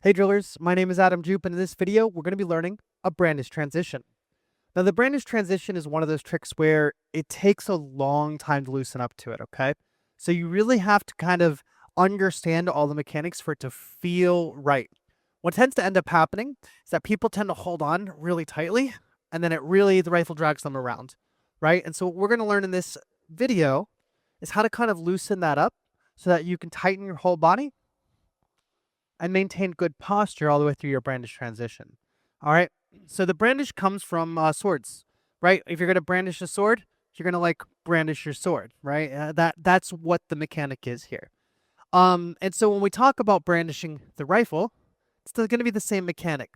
Hey drillers, my name is Adam Jeup, and in this video, we're going to be learning a Brandish Transition. Now, the Brandish Transition is one of those tricks where it takes a long time to loosen up to it, okay? So you really have to kind of understand all the mechanics for it to feel right. What tends to end up happening is that people tend to hold on really tightly, and then the rifle drags them around, right? And so what we're going to learn in this video is how to kind of loosen that up so that you can tighten your whole body and maintain good posture all the way through your brandish transition. All right. So the brandish comes from swords, right? If you're going to brandish a sword, you're going to like brandish your sword, right? That's what the mechanic is here. And so when we talk about brandishing the rifle, it's still going to be the same mechanic.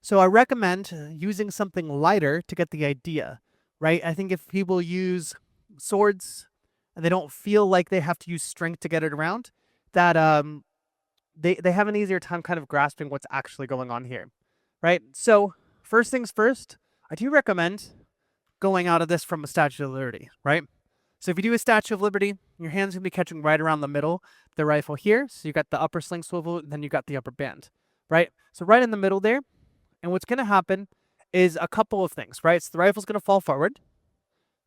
So I recommend using something lighter to get the idea, right? I think if people use swords and they don't feel like they have to use strength to get it around, that they have an easier time kind of grasping what's actually going on here, right? So first things first, I do recommend going out of this from a Statue of Liberty, right? So if you do a Statue of Liberty, your hand's going to be catching right around the middle of the rifle here. So you got the upper sling swivel, and then you got the upper band, right? So right in the middle there. And what's going to happen is a couple of things, right? So the rifle's going to fall forward.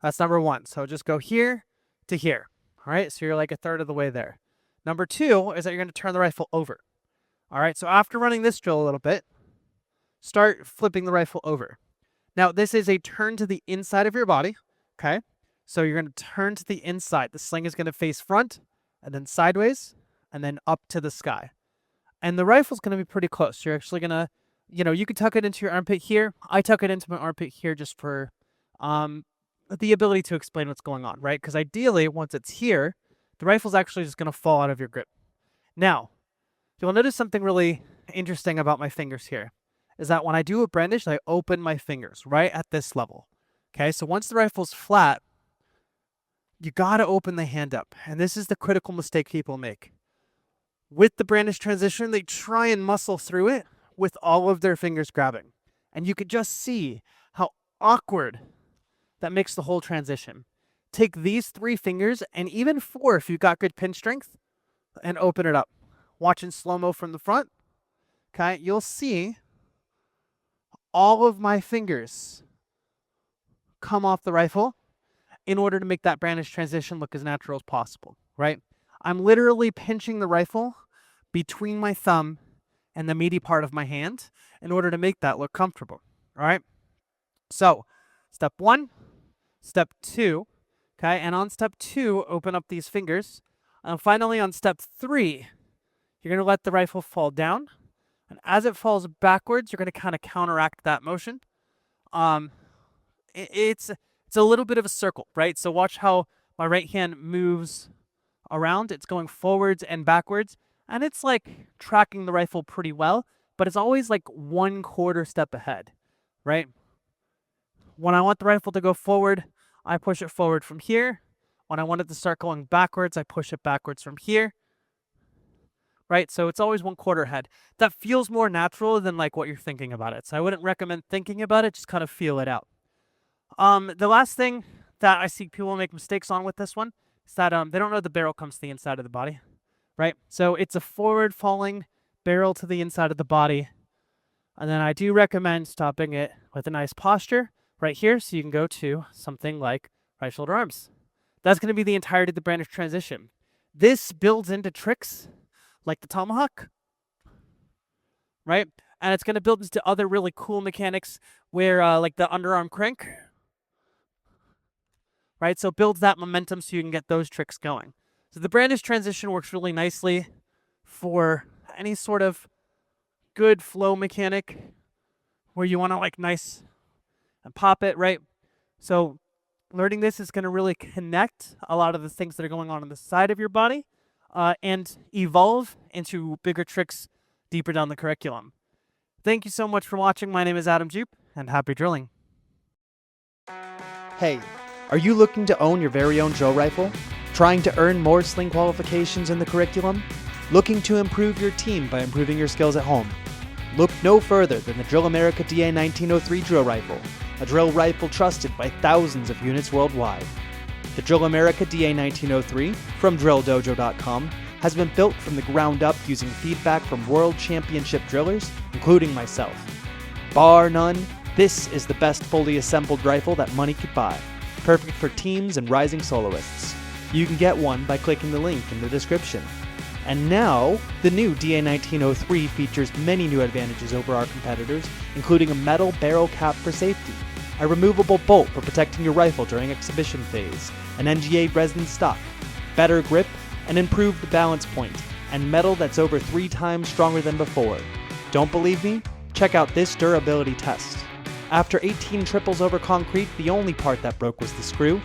That's number one. So just go here to here, all right? So you're like a third of the way there. Number two is that you're going to turn the rifle over. All right, so after running this drill a little bit, start flipping the rifle over. Now, this is a turn to the inside of your body, okay? So you're going to turn to the inside. The sling is going to face front, and then sideways, and then up to the sky. And the rifle's going to be pretty close. You're actually going to, you can tuck it into your armpit here. I tuck it into my armpit here just for the ability to explain what's going on, right? Because ideally, once it's here, the rifle's actually just going to fall out of your grip. Now, you'll notice something really interesting about my fingers here is that when I do a brandish, I open my fingers right at this level. Okay, so once the rifle's flat, you got to open the hand up. And this is the critical mistake people make. With the brandish transition, they try and muscle through it with all of their fingers grabbing. And you could just see how awkward that makes the whole transition. Take these 3 fingers, and even 4 if you've got good pinch strength, and open it up. Watch in slow-mo from the front, okay? You'll see all of my fingers come off the rifle in order to make that brandish transition look as natural as possible, right? I'm literally pinching the rifle between my thumb and the meaty part of my hand in order to make that look comfortable, all right? So, step 1, step 2, okay, and on step 2, open up these fingers. And finally, on step 3, you're going to let the rifle fall down. And as it falls backwards, you're going to kind of counteract that motion. It's a little bit of a circle, right? So watch how my right hand moves around. It's going forwards and backwards. And it's like tracking the rifle pretty well, but it's always like 1/4 step ahead, right? When I want the rifle to go forward, I push it forward from here. When I want it to start going backwards, I push it backwards from here. Right? So it's always 1/4 ahead. That feels more natural than like what you're thinking about it. So I wouldn't recommend thinking about it, just kind of feel it out. The last thing that I see people make mistakes on with this one is that they don't know the barrel comes to the inside of the body, right? So it's a forward falling barrel to the inside of the body. And then I do recommend stopping it with a nice posture right here, so you can go to something like right shoulder arms. That's going to be the entirety of the brandish transition. This builds into tricks like the tomahawk, right? And it's going to build into other really cool mechanics where like the underarm crank, right? So it builds that momentum so you can get those tricks going. So the brandish transition works really nicely for any sort of good flow mechanic where you want to like nice and pop it, right? So learning this is going to really connect a lot of the things that are going on the side of your body and evolve into bigger tricks deeper down the curriculum. Thank you so much for watching. My name is Adam Jeup, and happy drilling. Hey, are you looking to own your very own drill rifle? Trying to earn more sling qualifications in the curriculum? Looking to improve your team by improving your skills at home? Look no further than the Drill America DA1903 drill rifle, a drill rifle trusted by thousands of units worldwide. The Drill America DA1903 from DrillDojo.com has been built from the ground up using feedback from world championship drillers, including myself. Bar none, this is the best fully assembled rifle that money could buy, perfect for teams and rising soloists. You can get one by clicking the link in the description. And now, the new DA1903 features many new advantages over our competitors, including a metal barrel cap for safety, a removable bolt for protecting your rifle during exhibition phase, an NGA resin stock, better grip, an improved balance point, and metal that's over 3 times stronger than before. Don't believe me? Check out this durability test. After 18 triples over concrete, the only part that broke was the screw.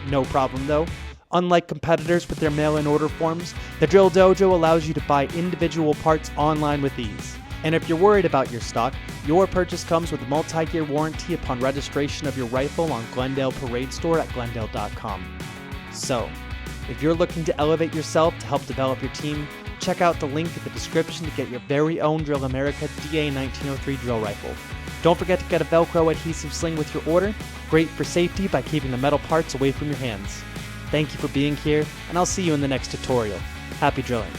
No problem though. Unlike competitors with their mail-in order forms, the Drill Dojo allows you to buy individual parts online with ease. And if you're worried about your stock, your purchase comes with a multi-year warranty upon registration of your rifle on Glendale Parade Store at glendale.com. So, if you're looking to elevate yourself to help develop your team, check out the link in the description to get your very own Drill America DA1903 drill rifle. Don't forget to get a Velcro adhesive sling with your order, great for safety by keeping the metal parts away from your hands. Thank you for being here, and I'll see you in the next tutorial. Happy drilling!